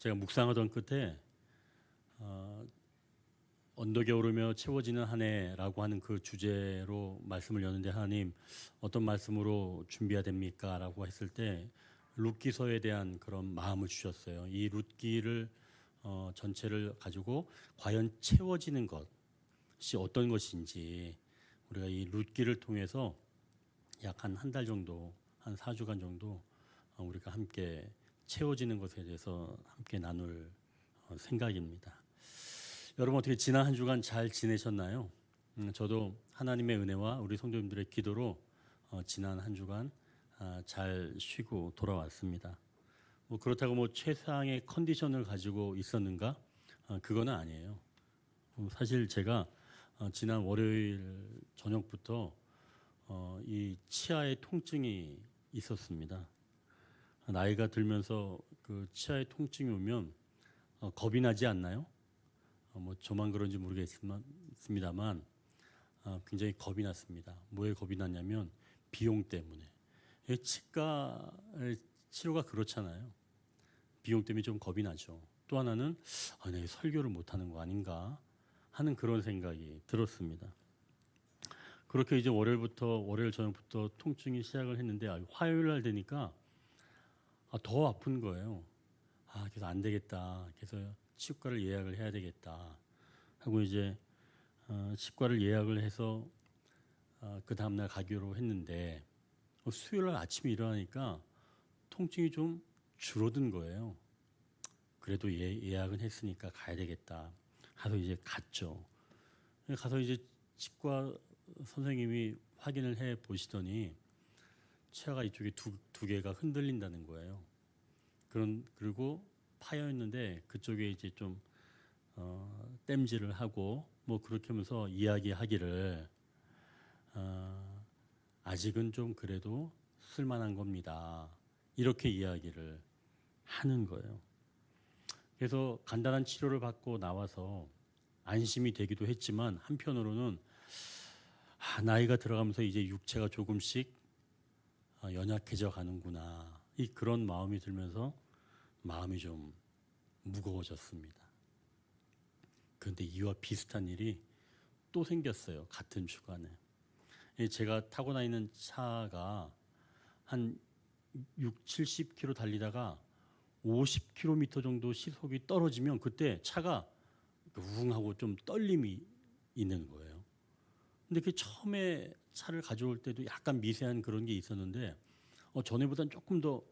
제가 묵상하던 끝에 언덕에 오르며 채워지는 한 해라고 하는 그 주제로 말씀을 여는데, 하나님 어떤 말씀으로 준비해야 됩니까? 라고 했을 때 룻기서에 대한 그런 마음을 주셨어요. 이 룻기를 전체를 가지고 과연 채워지는 것이 어떤 것인지, 우리가 이 룻기를 통해서 약 한 달 정도, 한 4주간 정도 우리가 함께 채워지는 것에 대해서 함께 나눌 생각입니다. 여러분 어떻게 지난 한 주간 잘 지내셨나요? 저도 하나님의 은혜와 우리 성도님들의 기도로 지난 한 주간 잘 쉬고 돌아왔습니다. 뭐 그렇다고 뭐 최상의 컨디션을 가지고 있었는가? 그거는 아니에요. 사실 제가 지난 월요일 저녁부터 이 치아에 통증이 있었습니다. 나이가 들면서 그 치아에 통증이 오면 겁이 나지 않나요? 뭐 저만 그런지 모르겠습니다만 굉장히 겁이 났습니다. 뭐에 겁이 났냐면 비용 때문에. 치과 치료가 그렇잖아요. 비용 때문에 좀 겁이 나죠. 또 하나는 내가 설교를 못하는 거 아닌가 하는 그런 생각이 들었습니다. 그렇게 이제 월요일 저녁부터 통증이 시작을 했는데 화요일 날 되니까 더 아픈 거예요. 그래서 안 되겠다. 그래서 치과를 예약을 해야 되겠다 하고 이제 치과를 예약을 해서 그 다음날 가기로 했는데, 수요일 날 아침에 일어나니까 통증이 좀 줄어든 거예요. 그래도 예약은 했으니까 가야 되겠다 하서 이제 갔죠. 가서 이제 치과 선생님이 확인을 해 보시더니 치아가 이쪽에 두 개가 흔들린다는 거예요. 그리고 파여 있는데 그쪽에 이제 좀 땜질을 하고 뭐 그렇게 하면서 이야기하기를 아직은 좀 그래도 쓸만한 겁니다. 이렇게 이야기를 하는 거예요. 그래서 간단한 치료를 받고 나와서 안심이 되기도 했지만, 한편으로는 나이가 들어가면서 이제 육체가 조금씩 연약해져 가는구나, 그런 마음이 들면서 마음이 좀 무거워졌습니다. 그런데 이와 비슷한 일이 또 생겼어요. 같은 주간에. 제가 타고 다니는 차가 한 6, 70km 달리다가 50km 정도 시속이 떨어지면 그때 차가 우웅 하고 좀 떨림이 있는 거예요. 근데 그 처음에 차를 가져올 때도 약간 미세한 그런 게 있었는데 전에보다는 조금 더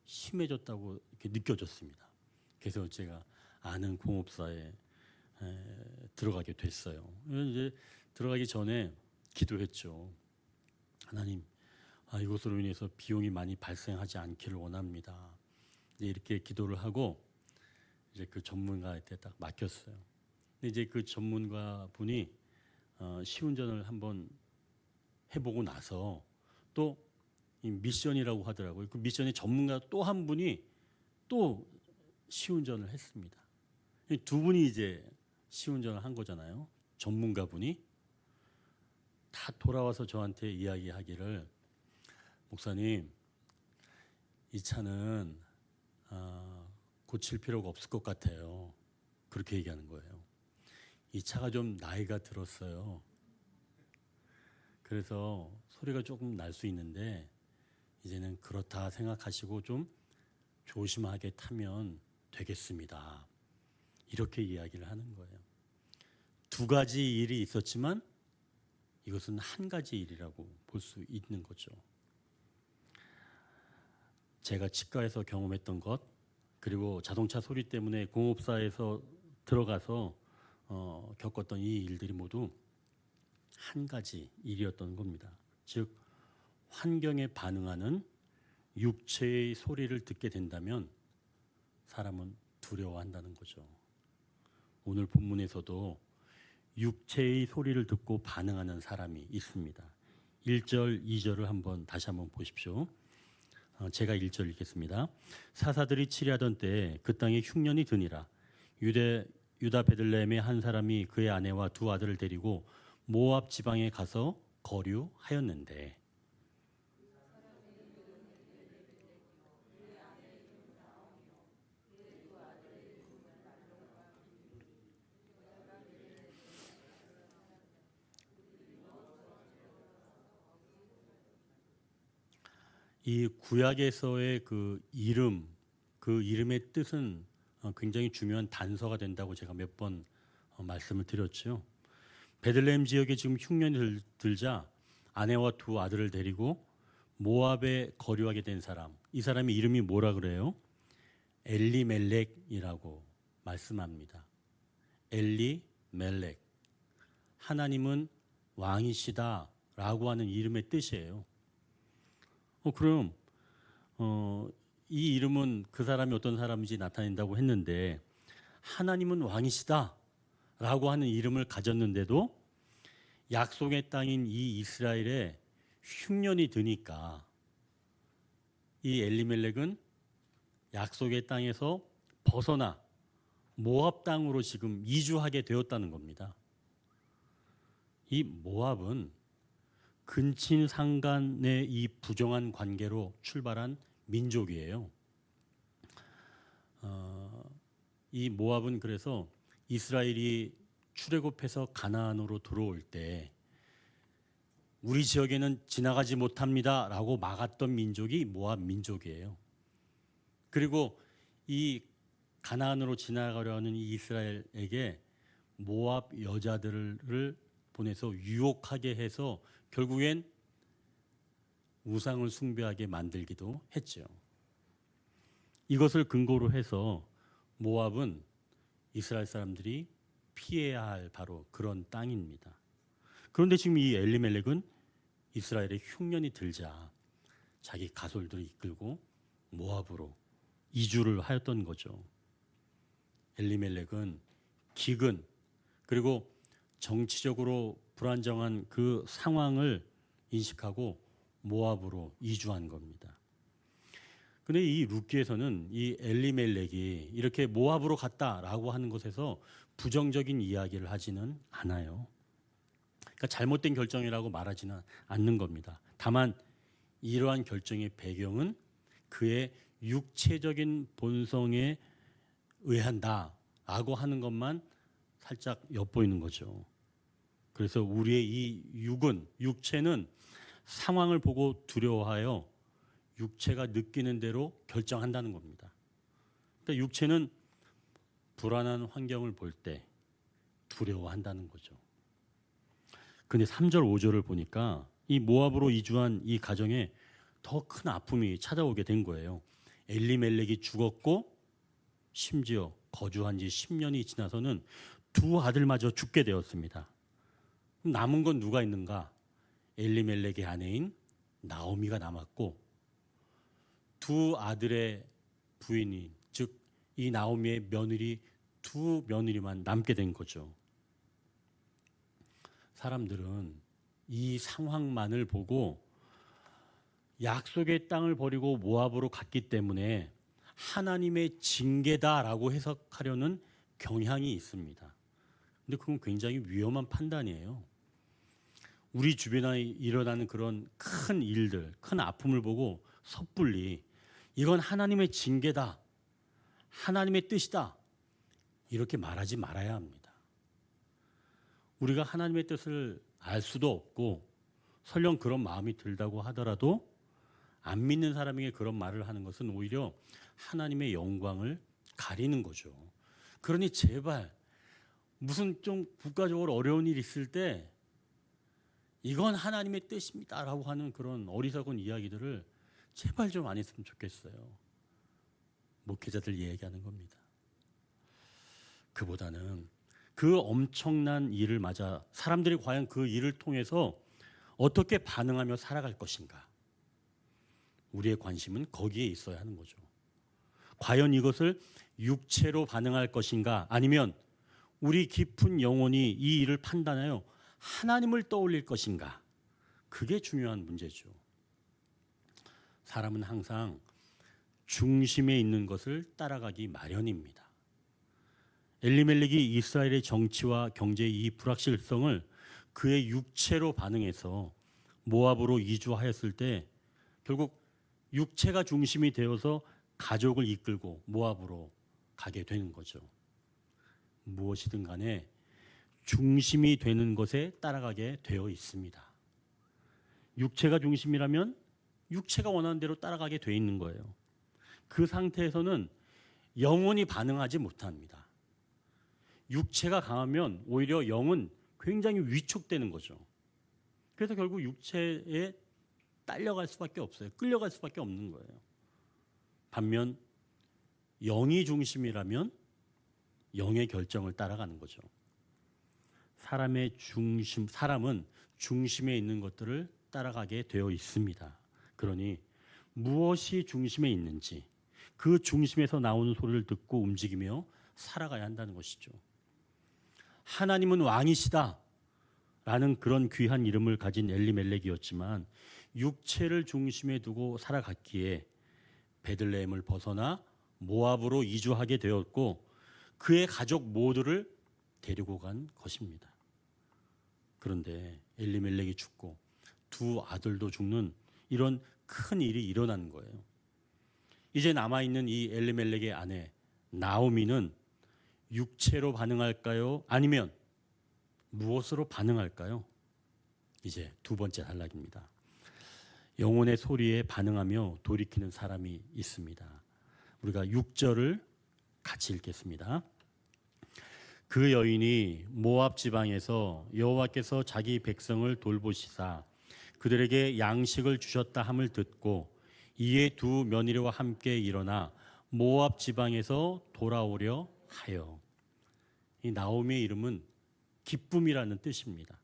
심해졌다고 이렇게 느껴졌습니다. 그래서 제가 아는 공업사에 들어가게 됐어요. 이제 들어가기 전에 기도했죠. 하나님, 이것으로 인해서 비용이 많이 발생하지 않기를 원합니다. 이제 이렇게 기도를 하고 이제 그 전문가한테 딱 맡겼어요. 근데 이제 그 전문가 분이 시운전을 한번 해보고 나서 또 이 미션이라고 하더라고요. 그 미션의 전문가 또 한 분이 또 시운전을 했습니다. 두 분이 이제 시운전을 한 거잖아요. 전문가 분이 다 돌아와서 저한테 이야기하기를, 목사님, 이 차는 고칠 필요가 없을 것 같아요. 그렇게 얘기하는 거예요. 이 차가 좀 나이가 들었어요. 그래서 소리가 조금 날 수 있는데 이제는 그렇다 생각하시고 좀 조심하게 타면 되겠습니다. 이렇게 이야기를 하는 거예요. 두 가지 일이 있었지만 이것은 한 가지 일이라고 볼 수 있는 거죠. 제가 치과에서 경험했던 것, 그리고 자동차 소리 때문에 공업사에서 들어가서 겪었던 이 일들이 모두 한 가지 일이었던 겁니다. 즉 환경에 반응하는 육체의 소리를 듣게 된다면 사람은 두려워한다는 거죠. 오늘 본문에서도 육체의 소리를 듣고 반응하는 사람이 있습니다. 1절, 2절을 다시 한번 보십시오. 제가 1절 읽겠습니다. 사사들이 치리하던 때에 그 땅에 흉년이 드니라. 유다 베들레헴의 한 사람이 그의 아내와 두 아들을 데리고 모압 지방에 가서 거류하였는데, 이 구약에서의 그 이름, 그 이름의 뜻은 굉장히 중요한 단서가 된다고 제가 몇 번 말씀을 드렸죠. 베들레헴 지역에 지금 흉년이 들자 아내와 두 아들을 데리고 모압에 거류하게 된 사람, 이 사람의 이름이 뭐라 그래요? 엘리멜렉이라고 말씀합니다. 엘리멜렉, 하나님은 왕이시다라고 하는 이름의 뜻이에요. 그럼 이 이름은 그 사람이 어떤 사람인지 나타낸다고 했는데 하나님은 왕이시다라고 하는 이름을 가졌는데도 약속의 땅인 이 이스라엘에 흉년이 드니까 이 엘리멜렉은 약속의 땅에서 벗어나 모압 땅으로 지금 이주하게 되었다는 겁니다. 이 모압은 근친상간의 이 부정한 관계로 출발한 민족이에요. 이 모압은 그래서 이스라엘이 출애굽해서 가나안으로 들어올 때 우리 지역에는 지나가지 못합니다라고 막았던 민족이 모압 민족이에요. 그리고 이 가나안으로 지나가려 하는 이 이스라엘에게 모압 여자들을 보내서 유혹하게 해서 결국엔 우상을 숭배하게 만들기도 했죠. 이것을 근거로 해서 모압은 이스라엘 사람들이 피해야 할 바로 그런 땅입니다. 그런데 지금 이 엘리멜렉은 이스라엘의 흉년이 들자 자기 가솔들을 이끌고 모압으로 이주를 하였던 거죠. 엘리멜렉은 기근 그리고 정치적으로 불안정한 그 상황을 인식하고 모압으로 이주한 겁니다. 그런데 이 룻기에서는 이 엘리멜렉이 이렇게 모압으로 갔다라고 하는 것에서 부정적인 이야기를 하지는 않아요. 그러니까 잘못된 결정이라고 말하지는 않는 겁니다. 다만 이러한 결정의 배경은 그의 육체적인 본성에 의한다라고 하는 것만 살짝 엿보이는 거죠. 그래서 우리의 이 육체는 상황을 보고 두려워하여 육체가 느끼는 대로 결정한다는 겁니다. 그러니까 육체는 불안한 환경을 볼 때 두려워한다는 거죠. 근데 3절, 5절을 보니까 이 모압으로 이주한 이 가정에 더 큰 아픔이 찾아오게 된 거예요. 엘리멜렉이 죽었고 심지어 거주한 지 10년이 지나서는 두 아들마저 죽게 되었습니다. 남은 건 누가 있는가? 엘리멜렉의 아내인 나오미가 남았고 두 아들의 부인이 즉 이 나오미의 며느리 두 며느리만 남게 된 거죠. 사람들은 이 상황만을 보고 약속의 땅을 버리고 모압으로 갔기 때문에 하나님의 징계다라고 해석하려는 경향이 있습니다. 근데 그건 굉장히 위험한 판단이에요. 우리 주변에 일어나는 그런 큰 일들, 큰 아픔을 보고 섣불리 이건 하나님의 징계다, 하나님의 뜻이다 이렇게 말하지 말아야 합니다. 우리가 하나님의 뜻을 알 수도 없고 설령 그런 마음이 들다고 하더라도 안 믿는 사람에게 그런 말을 하는 것은 오히려 하나님의 영광을 가리는 거죠. 그러니 제발 무슨 좀 국가적으로 어려운 일 있을 때 이건 하나님의 뜻입니다라고 하는 그런 어리석은 이야기들을 제발 좀 안 했으면 좋겠어요. 목회자들 얘기하는 겁니다. 그보다는 그 엄청난 일을 맞아 사람들이 과연 그 일을 통해서 어떻게 반응하며 살아갈 것인가. 우리의 관심은 거기에 있어야 하는 거죠. 과연 이것을 육체로 반응할 것인가 아니면 우리 깊은 영혼이 이 일을 판단하여 하나님을 떠올릴 것인가. 그게 중요한 문제죠. 사람은 항상 중심에 있는 것을 따라가기 마련입니다. 엘리멜렉이 이스라엘의 정치와 경제의 이 불확실성을 그의 육체로 반응해서 모압으로 이주하였을 때 결국 육체가 중심이 되어서 가족을 이끌고 모압으로 가게 되는 거죠. 무엇이든 간에 중심이 되는 것에 따라가게 되어 있습니다. 육체가 중심이라면 육체가 원하는 대로 따라가게 돼 있는 거예요. 그 상태에서는 영혼이 반응하지 못합니다. 육체가 강하면 오히려 영은 굉장히 위축되는 거죠. 그래서 결국 육체에 딸려갈 수밖에 없어요. 끌려갈 수밖에 없는 거예요. 반면 영이 중심이라면 영의 결정을 따라가는 거죠. 사람은 중심에 있는 것들을 따라가게 되어 있습니다. 그러니 무엇이 중심에 있는지 그 중심에서 나오는 소리를 듣고 움직이며 살아가야 한다는 것이죠. 하나님은 왕이시다 라는 그런 귀한 이름을 가진 엘리멜렉이었지만 육체를 중심에 두고 살아갔기에 베들레헴을 벗어나 모압으로 이주하게 되었고 그의 가족 모두를 데리고 간 것입니다. 그런데 엘리멜렉이 죽고 두 아들도 죽는 이런 큰 일이 일어난 거예요. 이제 남아있는 이 엘리멜렉의 아내 나오미는 육체로 반응할까요? 아니면 무엇으로 반응할까요? 이제 두 번째 단락입니다. 영혼의 소리에 반응하며 돌이키는 사람이 있습니다. 우리가 6절을 같이 읽겠습니다. 그 여인이 모압 지방에서 여호와께서 자기 백성을 돌보시사 그들에게 양식을 주셨다 함을 듣고 이에 두 며느리와 함께 일어나 모압 지방에서 돌아오려 하여. 이 나오미의 이름은 기쁨이라는 뜻입니다.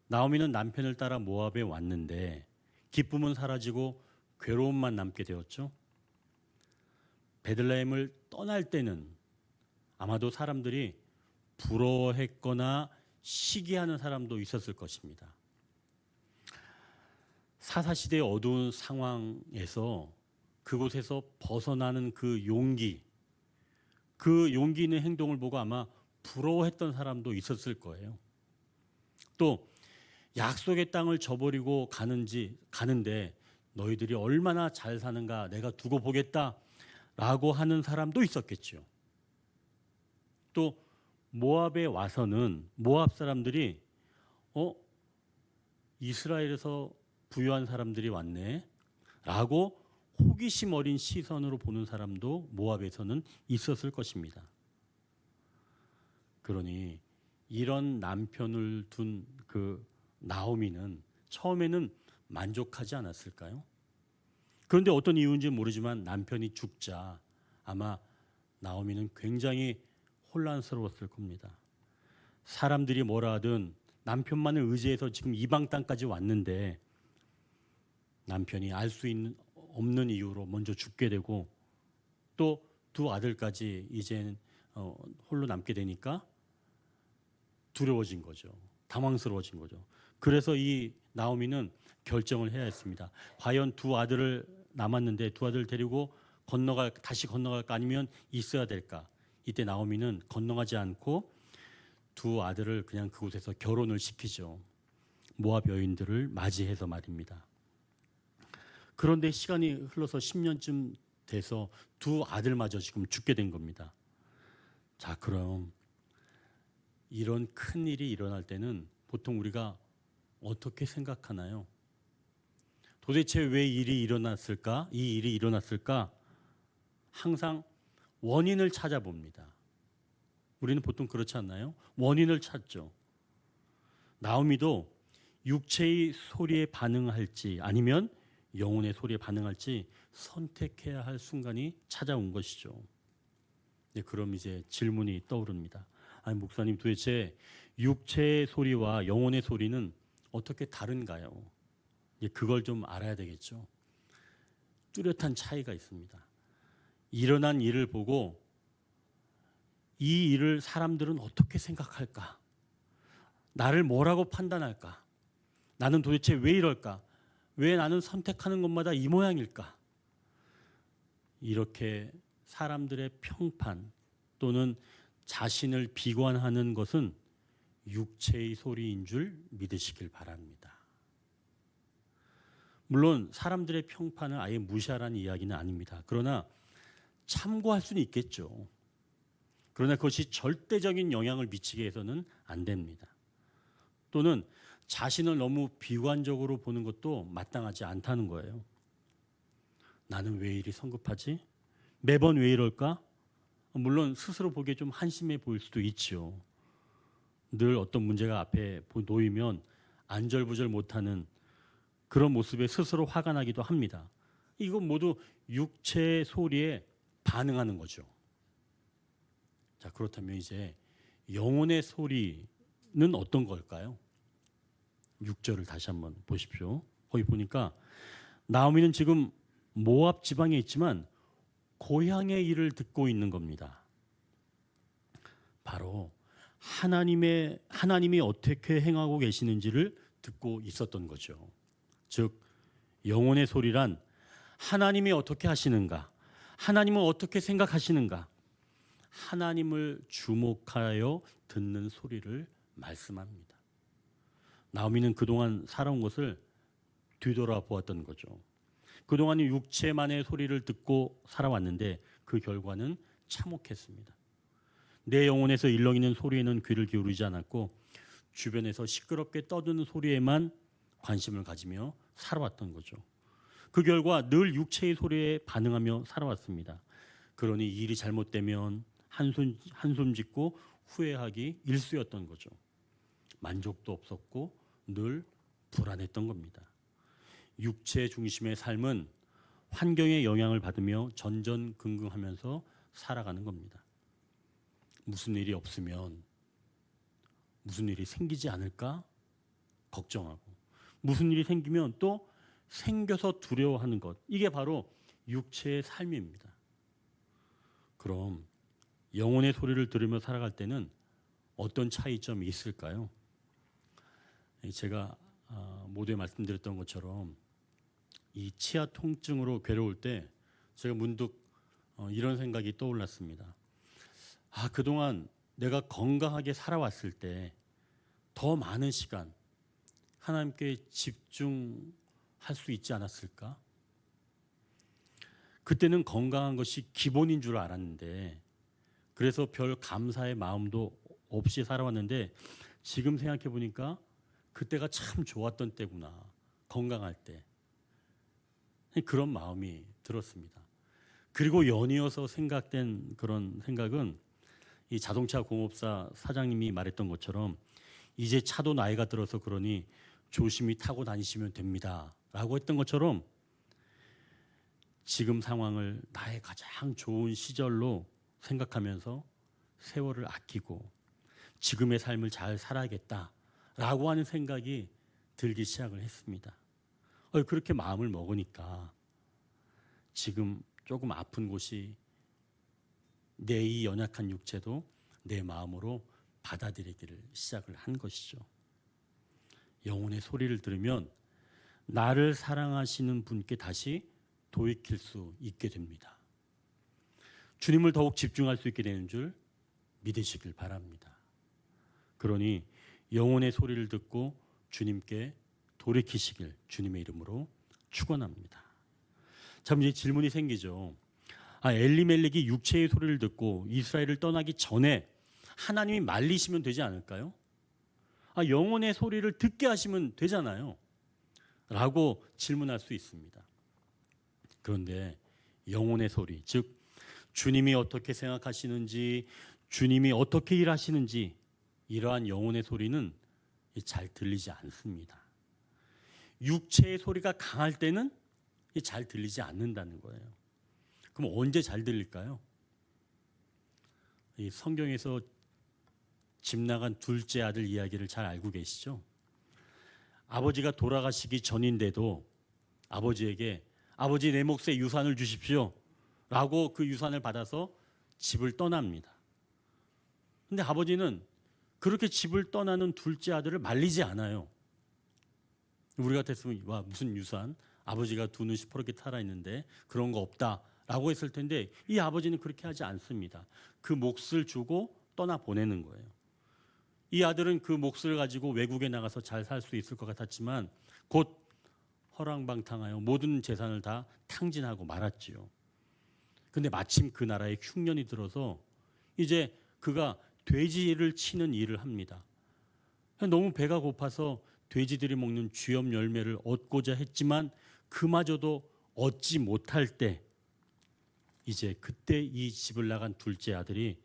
나오미는 남편을 따라 모압에 왔는데 기쁨은 사라지고 괴로움만 남게 되었죠. 베들레헴을 떠날 때는 아마도 사람들이 부러워했거나 시기하는 사람도 있었을 것입니다. 사사시대의 어두운 상황에서 그곳에서 벗어나는 그 용기 있는 행동을 보고 아마 부러워했던 사람도 있었을 거예요. 또 약속의 땅을 저버리고 가는데 너희들이 얼마나 잘 사는가 내가 두고 보겠다라고 하는 사람도 있었겠죠. 또 모압에 와서는 모압 사람들이 이스라엘에서 부유한 사람들이 왔네 라고 호기심 어린 시선으로 보는 사람도 모압에서는 있었을 것입니다. 그러니 이런 남편을 둔 그 나오미는 처음에는 만족하지 않았을까요? 그런데 어떤 이유인지 모르지만 남편이 죽자 아마 나오미는 굉장히 혼란스러웠을 겁니다. 사람들이 뭐라 하든 남편만을 의지해서 지금 이방 땅까지 왔는데 남편이 알 수 없는 이유로 먼저 죽게 되고 또 두 아들까지 이제는 홀로 남게 되니까 두려워진 거죠. 당황스러워진 거죠. 그래서 이 나오미는 결정을 해야 했습니다. 과연 두 아들을 남았는데 두 아들을 데리고 다시 건너갈까 아니면 있어야 될까? 이때 나오미는 건너가지 않고 두 아들을 그냥 그곳에서 결혼을 시키죠. 모압 여인들을 맞이해서 말입니다. 그런데 시간이 흘러서 10년쯤 돼서 두 아들마저 지금 죽게 된 겁니다. 자, 그럼 이런 큰 일이 일어날 때는 보통 우리가 어떻게 생각하나요? 도대체 왜 이 일이 일어났을까? 항상 원인을 찾아봅니다. 우리는 보통 그렇지 않나요? 원인을 찾죠. 나오미도 육체의 소리에 반응할지 아니면 영혼의 소리에 반응할지 선택해야 할 순간이 찾아온 것이죠. 네, 그럼 이제 질문이 떠오릅니다. 아니, 목사님, 도대체 육체의 소리와 영혼의 소리는 어떻게 다른가요? 그걸 좀 알아야 되겠죠. 뚜렷한 차이가 있습니다. 일어난 일을 보고 이 일을 사람들은 어떻게 생각할까? 나를 뭐라고 판단할까? 나는 도대체 왜 이럴까? 왜 나는 선택하는 것마다 이 모양일까? 이렇게 사람들의 평판 또는 자신을 비관하는 것은 육체의 소리인 줄 믿으시길 바랍니다. 물론 사람들의 평판을 아예 무시하라는 이야기는 아닙니다. 그러나 참고할 수는 있겠죠. 그러나 그것이 절대적인 영향을 미치게 해서는 안 됩니다. 또는 자신을 너무 비관적으로 보는 것도 마땅하지 않다는 거예요. 나는 왜 이리 성급하지? 매번 왜 이럴까? 물론 스스로 보기에 좀 한심해 보일 수도 있죠. 늘 어떤 문제가 앞에 놓이면 안절부절 못하는 그런 모습에 스스로 화가 나기도 합니다. 이건 모두 육체의 소리에 반응하는 거죠. 자, 그렇다면 이제 영혼의 소리는 어떤 걸까요? 6절을 다시 한번 보십시오. 거기 보니까 나오미는 지금 모압 지방에 있지만 고향의 일을 듣고 있는 겁니다. 바로 하나님이 어떻게 행하고 계시는지를 듣고 있었던 거죠. 즉 영혼의 소리란 하나님이 어떻게 하시는가, 하나님은 어떻게 생각하시는가, 하나님을 주목하여 듣는 소리를 말씀합니다. 나오미는 그동안 살아온 것을 뒤돌아보았던 거죠. 그동안 육체만의 소리를 듣고 살아왔는데 그 결과는 참혹했습니다. 내 영혼에서 일렁이는 소리에는 귀를 기울이지 않았고 주변에서 시끄럽게 떠드는 소리에만 관심을 가지며 살아왔던 거죠. 그 결과 늘 육체의 소리에 반응하며 살아왔습니다. 그러니 일이 잘못되면 한숨 짓고 후회하기 일쑤였던 거죠. 만족도 없었고 늘 불안했던 겁니다. 육체 중심의 삶은 환경의 영향을 받으며 전전긍긍하면서 살아가는 겁니다. 무슨 일이 없으면 무슨 일이 생기지 않을까 걱정하고, 무슨 일이 생기면 또 생겨서 두려워하는 것, 이게 바로 육체의 삶입니다. 그럼 영혼의 소리를 들으며 살아갈 때는 어떤 차이점이 있을까요? 제가 모두에 말씀드렸던 것처럼 이 치아 통증으로 괴로울 때 제가 문득 이런 생각이 떠올랐습니다. 그동안 내가 건강하게 살아왔을 때 더 많은 시간 하나님께 집중할 수 있지 않았을까? 그때는 건강한 것이 기본인 줄 알았는데, 그래서 별 감사의 마음도 없이 살아왔는데 지금 생각해 보니까 그때가 참 좋았던 때구나, 건강할 때. 그런 마음이 들었습니다. 그리고 연이어서 생각된 그런 생각은 이 자동차 공업사 사장님이 말했던 것처럼 이제 차도 나이가 들어서 그러니 조심히 타고 다니시면 됩니다 라고 했던 것처럼 지금 상황을 나의 가장 좋은 시절로 생각하면서 세월을 아끼고 지금의 삶을 잘 살아야겠다라고 하는 생각이 들기 시작을 했습니다. 그렇게 마음을 먹으니까 지금 조금 아픈 곳이 내 이 연약한 육체도 내 마음으로 받아들이기를 시작을 한 것이죠. 영혼의 소리를 들으면 나를 사랑하시는 분께 다시 돌이킬 수 있게 됩니다. 주님을 더욱 집중할 수 있게 되는 줄 믿으시길 바랍니다. 그러니 영혼의 소리를 듣고 주님께 돌이키시길 주님의 이름으로 축원합니다. 참 이제 질문이 생기죠. 엘리멜렉이 육체의 소리를 듣고 이스라엘을 떠나기 전에 하나님이 말리시면 되지 않을까요? 영혼의 소리를 듣게 하시면 되잖아요 라고 질문할 수 있습니다. 그런데 영혼의 소리, 즉 주님이 어떻게 생각하시는지, 주님이 어떻게 일하시는지, 이러한 영혼의 소리는 잘 들리지 않습니다. 육체의 소리가 강할 때는 잘 들리지 않는다는 거예요. 그럼 언제 잘 들릴까요? 이 성경에서 집 나간 둘째 아들 이야기를 잘 알고 계시죠? 아버지가 돌아가시기 전인데도 아버지에게 아버지 내 몫의 유산을 주십시오 라고 그 유산을 받아서 집을 떠납니다. 근데 아버지는 그렇게 집을 떠나는 둘째 아들을 말리지 않아요. 우리 같았으면 무슨 유산, 아버지가 두 눈 시퍼렇게 살아있는데 그런 거 없다라고 했을 텐데 이 아버지는 그렇게 하지 않습니다. 그 몫을 주고 떠나보내는 거예요. 이 아들은 그 몫을 가지고 외국에 나가서 잘 살 수 있을 것 같았지만 곧 허랑방탕하여 모든 재산을 다 탕진하고 말았지요. 근데 마침 그 나라에 흉년이 들어서 이제 그가 돼지를 치는 일을 합니다. 너무 배가 고파서 돼지들이 먹는 쥐염 열매를 얻고자 했지만 그마저도 얻지 못할 때 이제 그때 이 집을 나간 둘째 아들이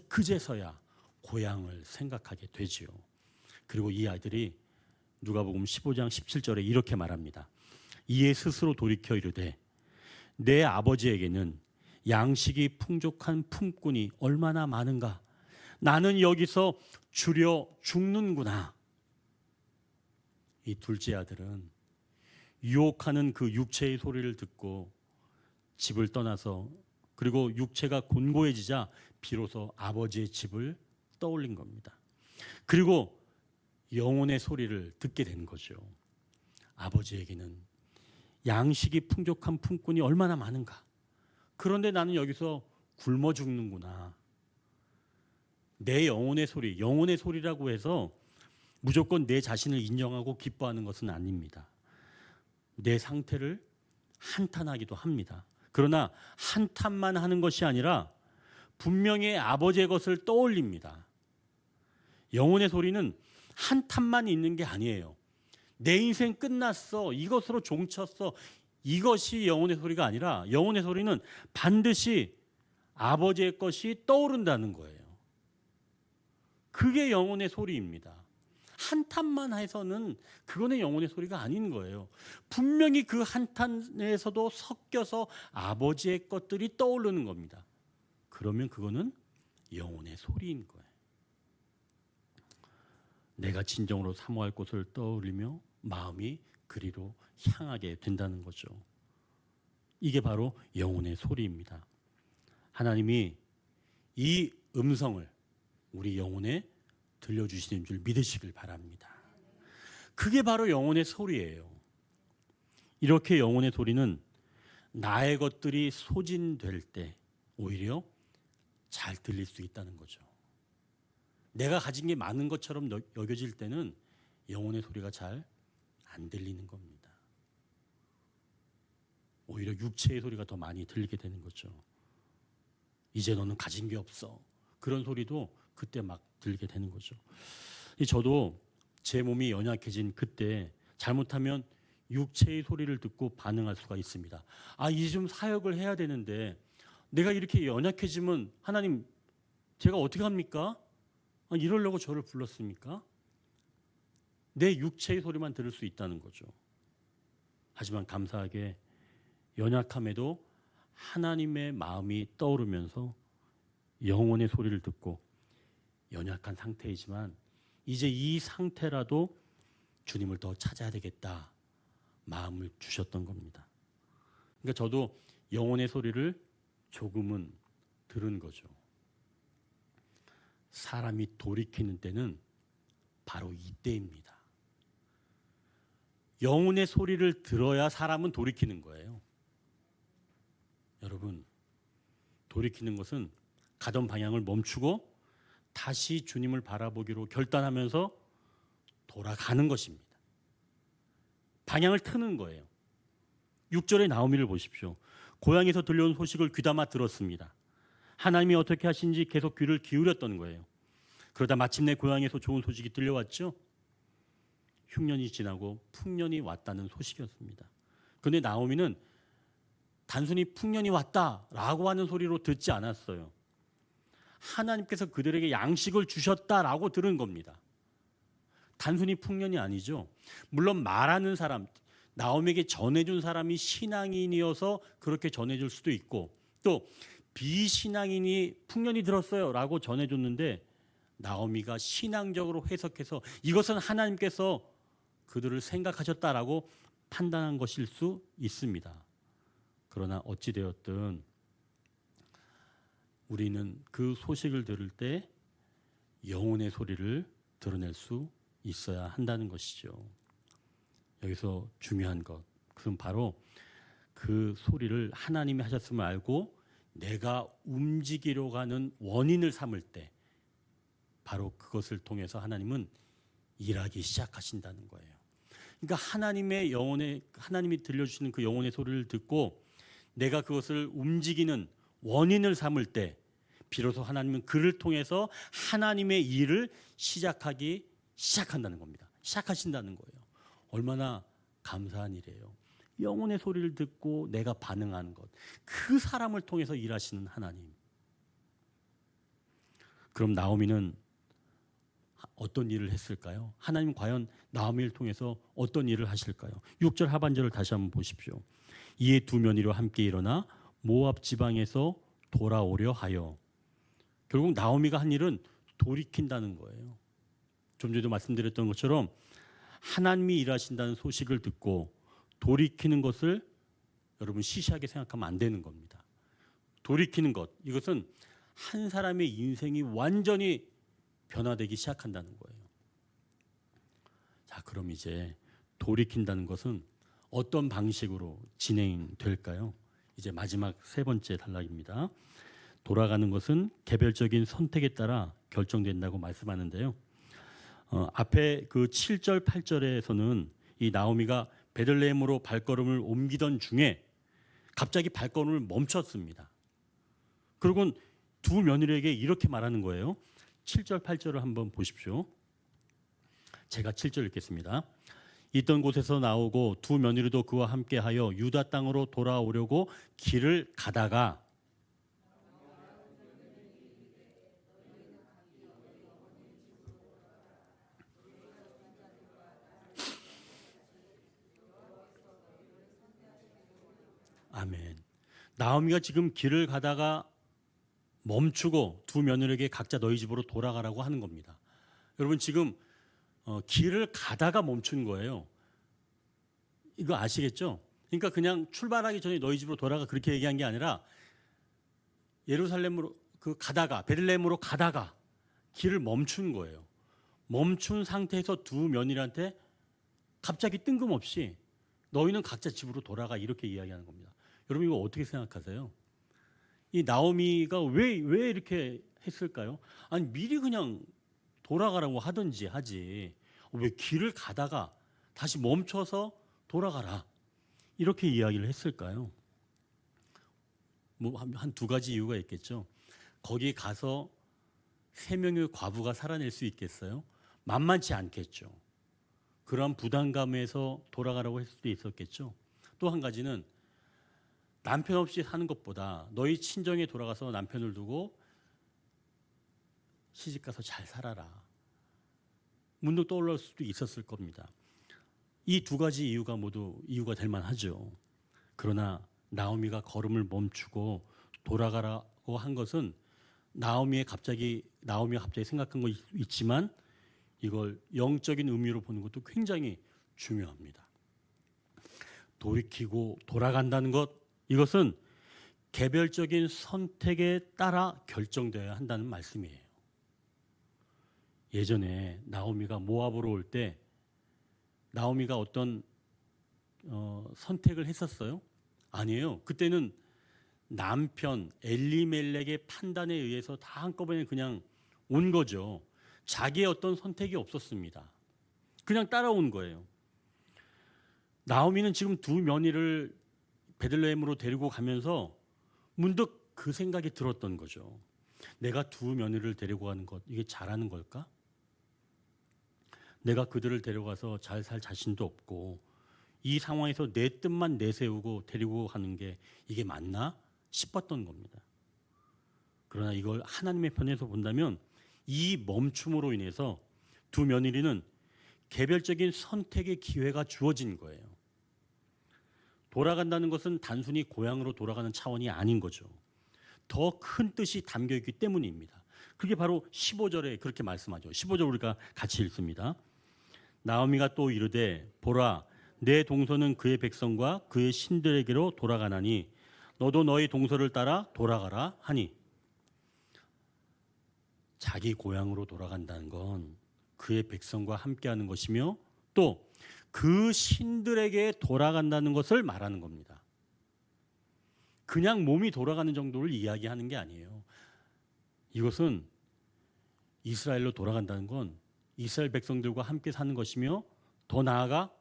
그제서야 고향을 생각하게 되지요. 그리고 이 아들이 누가복음 15장 17절에 이렇게 말합니다. 이에 스스로 돌이켜 이르되 내 아버지에게는 양식이 풍족한 품꾼이 얼마나 많은가. 나는 여기서 주려 죽는구나. 이 둘째 아들은 유혹하는 그 육체의 소리를 듣고 집을 떠나서 그리고 육체가 곤고해지자 비로소 아버지의 집을 떠올린 겁니다. 그리고 영혼의 소리를 듣게 된 거죠. 아버지에게는 양식이 풍족한 품꾼이 얼마나 많은가. 그런데 나는 여기서 굶어 죽는구나. 내 영혼의 소리, 영혼의 소리라고 해서 무조건 내 자신을 인정하고 기뻐하는 것은 아닙니다. 내 상태를 한탄하기도 합니다. 그러나 한탄만 하는 것이 아니라 분명히 아버지의 것을 떠올립니다. 영혼의 소리는 한탄만 있는 게 아니에요. 내 인생 끝났어. 이것으로 종쳤어. 이것이 영혼의 소리가 아니라 영혼의 소리는 반드시 아버지의 것이 떠오른다는 거예요. 그게 영혼의 소리입니다. 한탄만 해서는 그거는 영혼의 소리가 아닌 거예요. 분명히 그 한탄에서도 섞여서 아버지의 것들이 떠오르는 겁니다. 그러면 그거는 영혼의 소리인 거예요. 내가 진정으로 사모할 곳을 떠올리며 마음이 그리로 향하게 된다는 거죠. 이게 바로 영혼의 소리입니다. 하나님이 이 음성을 우리 영혼에 들려주시는 줄 믿으시길 바랍니다. 그게 바로 영혼의 소리예요. 이렇게 영혼의 소리는 나의 것들이 소진될 때 오히려 잘 들릴 수 있다는 거죠. 내가 가진 게 많은 것처럼 여겨질 때는 영혼의 소리가 잘 안 들리는 겁니다. 오히려 육체의 소리가 더 많이 들리게 되는 거죠. 이제 너는 가진 게 없어. 그런 소리도 그때 막 들리게 되는 거죠. 저도 제 몸이 연약해진 그때 잘못하면 육체의 소리를 듣고 반응할 수가 있습니다. 아, 이제 좀 사역을 해야 되는데 내가 이렇게 연약해지면 하나님 제가 어떻게 합니까? 이러려고 저를 불렀습니까? 내 육체의 소리만 들을 수 있다는 거죠. 하지만 감사하게 연약함에도 하나님의 마음이 떠오르면서 영혼의 소리를 듣고 연약한 상태이지만 이제 이 상태라도 주님을 더 찾아야 되겠다 마음을 주셨던 겁니다. 그러니까 저도 영혼의 소리를 조금은 들은 거죠. 사람이 돌이키는 때는 바로 이때입니다. 영혼의 소리를 들어야 사람은 돌이키는 거예요. 여러분, 돌이키는 것은 가던 방향을 멈추고 다시 주님을 바라보기로 결단하면서 돌아가는 것입니다. 방향을 트는 거예요. 6절의 나오미를 보십시오. 고향에서 들려온 소식을 귀담아 들었습니다. 하나님이 어떻게 하신지 계속 귀를 기울였던 거예요. 그러다 마침내 고향에서 좋은 소식이 들려왔죠. 흉년이 지나고 풍년이 왔다는 소식이었습니다. 그런데 나오미는 단순히 풍년이 왔다라고 하는 소리로 듣지 않았어요. 하나님께서 그들에게 양식을 주셨다라고 들은 겁니다. 단순히 풍년이 아니죠. 물론 말하는 사람, 나오미에게 전해준 사람이 신앙인이어서 그렇게 전해줄 수도 있고 또 비신앙인이 풍년이 들었어요 라고 전해줬는데 나오미가 신앙적으로 해석해서 이것은 하나님께서 그들을 생각하셨다라고 판단한 것일 수 있습니다. 그러나 어찌되었든 우리는 그 소식을 들을 때 영혼의 소리를 드러낼 수 있어야 한다는 것이죠. 여기서 중요한 것, 그건 바로 그 소리를 하나님이 하셨음을 알고 내가 움직이려고 하는 원인을 삼을 때 바로 그것을 통해서 하나님은 일하기 시작하신다는 거예요. 그러니까 하나님이 들려주시는 그 영혼의 소리를 듣고 내가 그것을 움직이는 원인을 삼을 때 비로소 하나님은 그를 통해서 하나님의 일을 시작한다는 겁니다. 시작하신다는 거예요. 얼마나 감사한 일이에요. 영혼의 소리를 듣고 내가 반응하는 것. 그 사람을 통해서 일하시는 하나님. 그럼 나오미는 어떤 일을 했을까요? 하나님 과연 나오미를 통해서 어떤 일을 하실까요? 6절 하반절을 다시 한번 보십시오. 이에 두 며느리와 함께 일어나 모압 지방에서 돌아오려 하여. 결국 나오미가 한 일은 돌이킨다는 거예요. 좀 전에도 말씀드렸던 것처럼 하나님이 일하신다는 소식을 듣고 돌이키는 것을 여러분 시시하게 생각하면 안 되는 겁니다. 돌이키는 것, 이것은 한 사람의 인생이 완전히 변화되기 시작한다는 거예요. 자, 그럼 이제 돌이킨다는 것은 어떤 방식으로 진행될까요? 이제 마지막 세 번째 단락입니다. 돌아가는 것은 개별적인 선택에 따라 결정된다고 말씀하는데요. 앞에 그 7절, 8절에서는 이 나오미가 베들레헴으로 발걸음을 옮기던 중에 갑자기 발걸음을 멈췄습니다. 그리고 두 며느리에게 이렇게 말하는 거예요. 7절, 8절을 한번 보십시오. 제가 7절 읽겠습니다. 있던 곳에서 나오고 두 며느리도 그와 함께하여 유다 땅으로 돌아오려고 길을 가다가 아멘. 나오미가 지금 길을 가다가 멈추고 두 며느리에게 각자 너희 집으로 돌아가라고 하는 겁니다. 여러분 지금 길을 가다가 멈춘 거예요. 이거 아시겠죠? 그러니까 그냥 출발하기 전에 너희 집으로 돌아가 그렇게 얘기한 게 아니라 예루살렘으로 가다가 베들레헴으로 가다가 길을 멈춘 거예요. 멈춘 상태에서 두 며느리한테 갑자기 뜬금없이 너희는 각자 집으로 돌아가 이렇게 이야기하는 겁니다. 여러분 이거 어떻게 생각하세요? 이 나오미가 왜 이렇게 했을까요? 아니 미리 그냥 돌아가라고 하든지 하지 왜 길을 가다가 다시 멈춰서 돌아가라 이렇게 이야기를 했을까요? 뭐 한 두 가지 이유가 있겠죠. 거기 가서 세 명의 과부가 살아낼 수 있겠어요? 만만치 않겠죠. 그런 부담감에서 돌아가라고 했을 수도 있었겠죠. 또 한 가지는 남편 없이 사는 것보다 너희 친정에 돌아가서 남편을 두고 시집가서 잘 살아라. 문득 떠올릴 수도 있었을 겁니다. 이 두 가지 이유가 모두 이유가 될 만하죠. 그러나 나오미가 걸음을 멈추고 돌아가라고 한 것은 나오미가 갑자기 생각한 거 있지만 이걸 영적인 의미로 보는 것도 굉장히 중요합니다. 돌이키고 돌아간다는 것 이것은 개별적인 선택에 따라 결정되어야 한다는 말씀이에요. 예전에 나오미가 모압으로 올 때 나오미가 어떤 선택을 했었어요? 아니에요. 그때는 남편 엘리멜렉의 판단에 의해서 다 한꺼번에 그냥 온 거죠. 자기의 어떤 선택이 없었습니다. 그냥 따라온 거예요. 나오미는 지금 두 며느리를 베들레헴으로 데리고 가면서 문득 그 생각이 들었던 거죠. 내가 두 며느리를 데리고 가는 것 이게 잘하는 걸까? 내가 그들을 데려가서 잘 살 자신도 없고 이 상황에서 내 뜻만 내세우고 데리고 가는 게 이게 맞나 싶었던 겁니다. 그러나 이걸 하나님의 편에서 본다면 이 멈춤으로 인해서 두 며느리는 개별적인 선택의 기회가 주어진 거예요. 돌아간다는 것은 단순히 고향으로 돌아가는 차원이 아닌 거죠. 더 큰 뜻이 담겨 있기 때문입니다. 그게 바로 15절에 그렇게 말씀하죠. 15절 우리가 같이 읽습니다. 나오미가 또 이르되 보라 내 동서는 그의 백성과 그의 신들에게로 돌아가나니 너도 너희 동서를 따라 돌아가라 하니 자기 고향으로 돌아간다는 건 그의 백성과 함께하는 것이며 또 그 신들에게 돌아간다는 것을 말하는 겁니다. 그냥 몸이 돌아가는 정도를 이야기하는 게 아니에요. 이것은 이스라엘로 돌아간다는 건 이스라엘 백성들과 함께 사는 것이며 더 나아가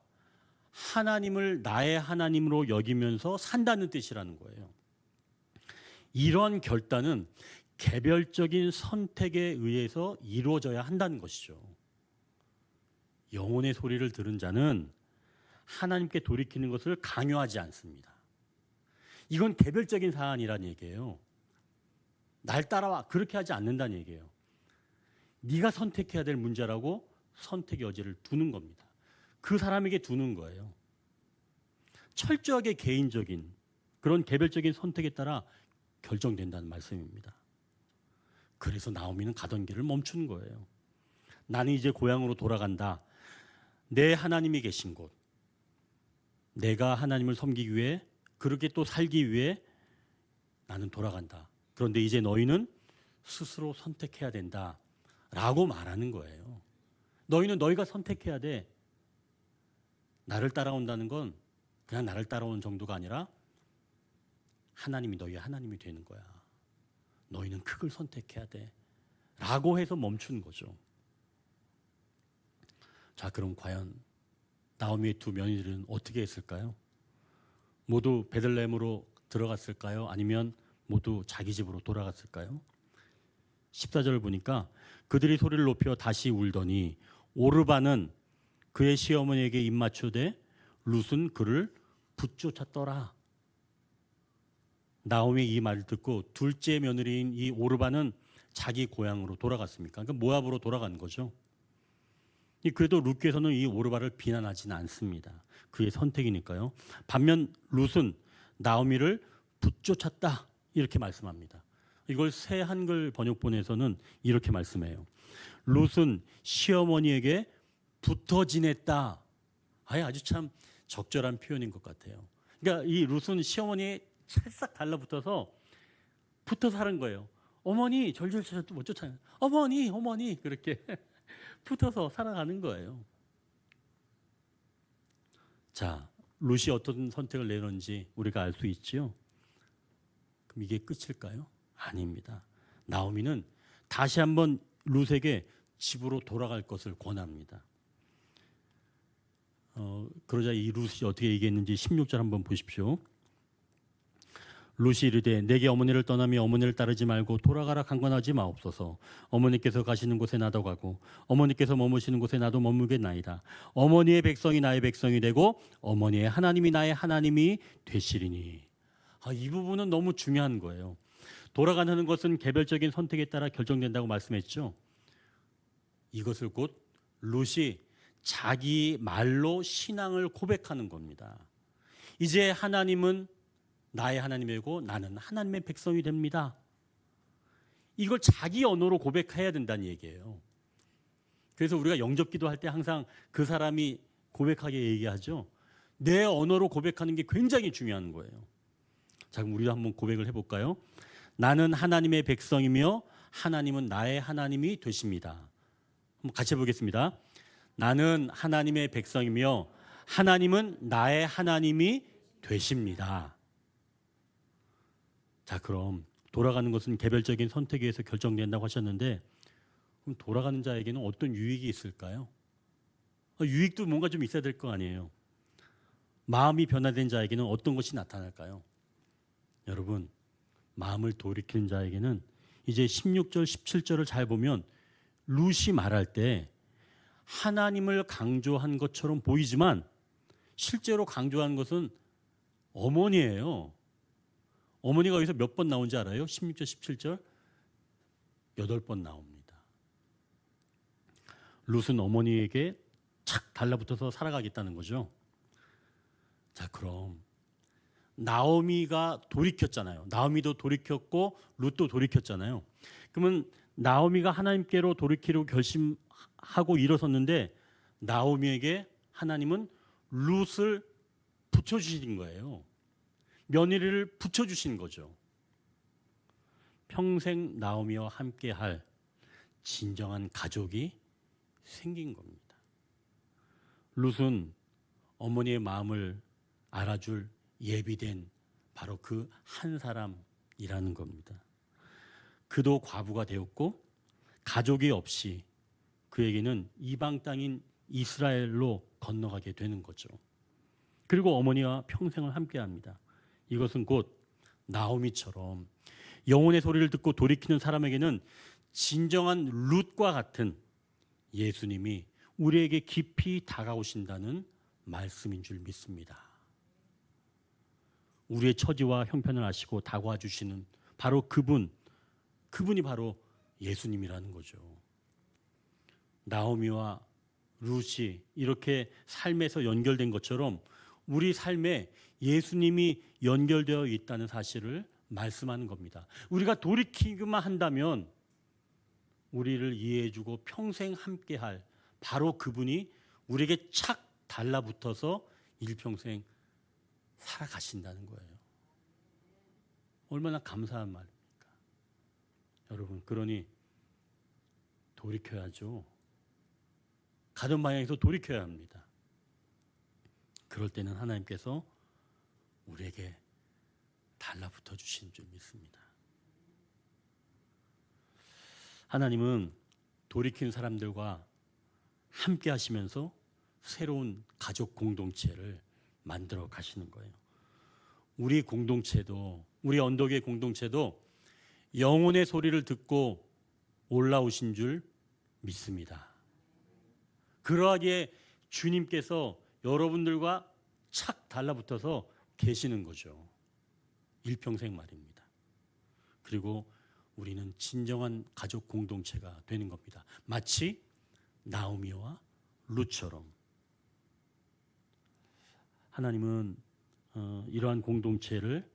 하나님을 나의 하나님으로 여기면서 산다는 뜻이라는 거예요. 이런 결단은 개별적인 선택에 의해서 이루어져야 한다는 것이죠. 영혼의 소리를 들은 자는 하나님께 돌이키는 것을 강요하지 않습니다. 이건 개별적인 사안이란 얘기예요. 날 따라와 그렇게 하지 않는다는 얘기예요. 네가 선택해야 될 문제라고 선택의 여지를 두는 겁니다. 그 사람에게 두는 거예요. 철저하게 개인적인 그런 개별적인 선택에 따라 결정된다는 말씀입니다. 그래서 나오미는 가던 길을 멈춘 거예요. 나는 이제 고향으로 돌아간다. 내 하나님이 계신 곳. 내가 하나님을 섬기기 위해 그렇게 또 살기 위해 나는 돌아간다. 그런데 이제 너희는 스스로 선택해야 된다. 라고 말하는 거예요. 너희는 너희가 선택해야 돼. 나를 따라온다는 건 그냥 나를 따라오는 정도가 아니라 하나님이 너희의 하나님이 되는 거야. 너희는 그걸 선택해야 돼. 라고 해서 멈춘 거죠. 자, 그럼 과연 나오미의 두 며느리들은 어떻게 했을까요? 모두 베들레헴으로 들어갔을까요? 아니면 모두 자기 집으로 돌아갔을까요? 14절을 보니까 그들이 소리를 높여 다시 울더니 오르바는 그의 시어머니에게 입맞추되 룻은 그를 붙쫓았더라. 나오미의 이 말을 듣고 둘째 며느리인 이 오르바는 자기 고향으로 돌아갔습니까? 그러니까 모압으로 돌아간 거죠. 그래도 룻께서는 이 오르바를 비난하지는 않습니다. 그의 선택이니까요. 반면 룻은 나오미를 붙쫓았다 이렇게 말씀합니다. 이걸 새 한글 번역본에서는 이렇게 말씀해요. 룻은 시어머니에게 붙어 지냈다. 아주 참 적절한 표현인 것 같아요. 그러니까 이 룻은 시어머니에 찰싹 달라붙어서 붙어서 하는 거예요. 어머니 절절절 못 쫓아요. 어머니 그렇게 붙어서 살아가는 거예요. 자, 룻이 어떤 선택을 내렸는지 우리가 알 수 있지요. 그럼 이게 끝일까요? 아닙니다. 나오미는 다시 한번 룻에게 집으로 돌아갈 것을 권합니다. 그러자 이 룻이 어떻게 얘기했는지 16절 한번 보십시오. 룻이 이르되 내게 어머니를 떠나며 어머니를 따르지 말고 돌아가라 강권하지 마옵소서. 어머니께서 가시는 곳에 나도 가고 어머니께서 머무시는 곳에 나도 머물겠나이다. 어머니의 백성이 나의 백성이 되고 어머니의 하나님이 나의 하나님이 되시리니. 이 부분은 너무 중요한 거예요. 돌아가는 것은 개별적인 선택에 따라 결정된다고 말씀했죠. 이것을 곧 룻이 자기 말로 신앙을 고백하는 겁니다. 이제 하나님은 나의 하나님이고 나는 하나님의 백성이 됩니다. 이걸 자기 언어로 고백해야 된다는 얘기예요. 그래서 우리가 영접기도 할 때 항상 그 사람이 고백하게 얘기하죠. 내 언어로 고백하는 게 굉장히 중요한 거예요. 자, 그럼 우리도 한번 고백을 해볼까요? 나는 하나님의 백성이며 하나님은 나의 하나님이 되십니다. 한번 같이 해보겠습니다. 나는 하나님의 백성이며 하나님은 나의 하나님이 되십니다. 자, 그럼 돌아가는 것은 개별적인 선택에 의해서 결정된다고 하셨는데 그럼 돌아가는 자에게는 어떤 유익이 있을까요? 유익도 뭔가 좀 있어야 될 거 아니에요. 마음이 변화된 자에게는 어떤 것이 나타날까요? 여러분, 마음을 돌이키는 자에게는 이제 16절, 17절을 잘 보면 룻이 말할 때 하나님을 강조한 것처럼 보이지만 실제로 강조한 것은 어머니예요. 어머니가 여기서 몇 번 나온지 알아요? 16절, 17절 8번 나옵니다. 룻은 어머니에게 착 달라붙어서 살아가겠다는 거죠. 자, 그럼 나오미가 돌이켰잖아요. 나오미도 돌이켰고 룻도 돌이켰잖아요. 그러면 나오미가 하나님께로 돌이키려고 결심하고 일어섰는데 나오미에게 하나님은 룻을 붙여주신 거예요. 며느리를 붙여주신 거죠. 평생 나오미와 함께할 진정한 가족이 생긴 겁니다. 룻은 어머니의 마음을 알아줄 예비된 바로 그 한 사람이라는 겁니다. 그도 과부가 되었고 가족이 없이 그에게는 이방 땅인 이스라엘로 건너가게 되는 거죠. 그리고 어머니와 평생을 함께합니다. 이것은 곧 나오미처럼 영혼의 소리를 듣고 돌이키는 사람에게는 진정한 룻과 같은 예수님이 우리에게 깊이 다가오신다는 말씀인 줄 믿습니다. 우리의 처지와 형편을 아시고 다가와 주시는 바로 그분이 바로 예수님이라는 거죠. 나오미와 룻이 이렇게 삶에서 연결된 것처럼 우리 삶에 예수님이 연결되어 있다는 사실을 말씀하는 겁니다. 우리가 돌이키기만 한다면 우리를 이해해주고 평생 함께할 바로 그분이 우리에게 착 달라붙어서 일평생 살아가신다는 거예요. 얼마나 감사한 말입니까? 여러분, 그러니 돌이켜야죠. 가던 방향에서 돌이켜야 합니다. 그럴 때는 하나님께서 우리에게 달라붙어 주신 줄 믿습니다. 하나님은 돌이킨 사람들과 함께 하시면서 새로운 가족 공동체를 만들어 가시는 거예요. 우리 공동체도, 우리 언덕의 공동체도 영혼의 소리를 듣고 올라오신 줄 믿습니다. 그러하기에 주님께서 여러분들과 착 달라붙어서 계시는 거죠. 일평생 말입니다. 그리고 우리는 진정한 가족 공동체가 되는 겁니다. 마치 나오미와 룻처럼. 하나님은 이러한 공동체를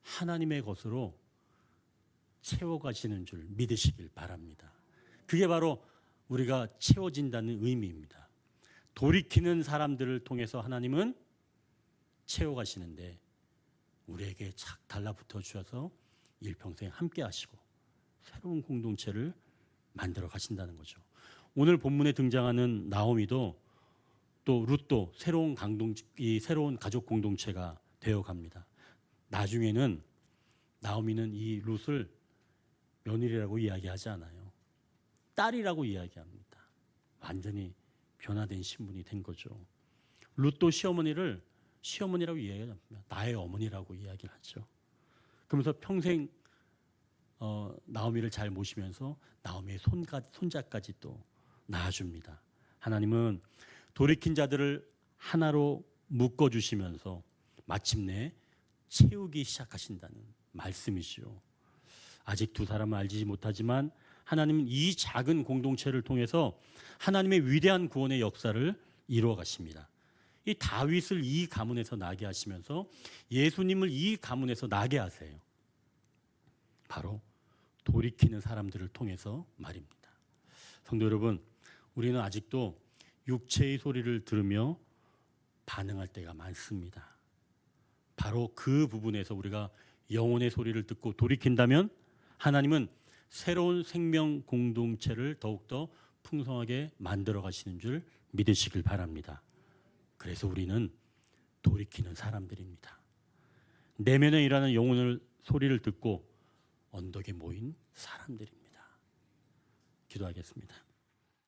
하나님의 것으로 채워가시는 줄 믿으시길 바랍니다. 그게 바로 우리가 채워진다는 의미입니다. 돌이키는 사람들을 통해서 하나님은 채워가시는데 우리에게 착 달라붙어 주셔서 일평생 함께 하시고 새로운 공동체를 만들어 가신다는 거죠. 오늘 본문에 등장하는 나오미도 또 룻도 새로운 가족 공동체가 되어 갑니다. 나중에는 나오미는 이 룻을 며느리라고 이야기하지 않아요. 딸이라고 이야기합니다. 완전히 변화된 신분이 된 거죠. 룻도 시어머니라고 이야기합니다. 나의 어머니라고 이야기를 하죠. 그러면서 평생 나오미를 잘 모시면서 나오미의 손자까지 또 낳아줍니다. 하나님은 돌이킨 자들을 하나로 묶어주시면서 마침내 채우기 시작하신다는 말씀이시죠. 아직 두 사람을 알지 못하지만 하나님은 이 작은 공동체를 통해서 하나님의 위대한 구원의 역사를 이루어 가십니다. 이 다윗을 이 가문에서 나게 하시면서 예수님을 이 가문에서 나게 하세요. 바로 돌이키는 사람들을 통해서 말입니다. 성도 여러분, 우리는 아직도 육체의 소리를 들으며 반응할 때가 많습니다. 바로 그 부분에서 우리가 영혼의 소리를 듣고 돌이킨다면 하나님은 새로운 생명 공동체를 더욱더 풍성하게 만들어 가시는 줄 믿으시길 바랍니다. 그래서 우리는 돌이키는 사람들입니다. 내면에 일하는 영혼의 소리를 듣고 언덕에 모인 사람들입니다. 기도하겠습니다.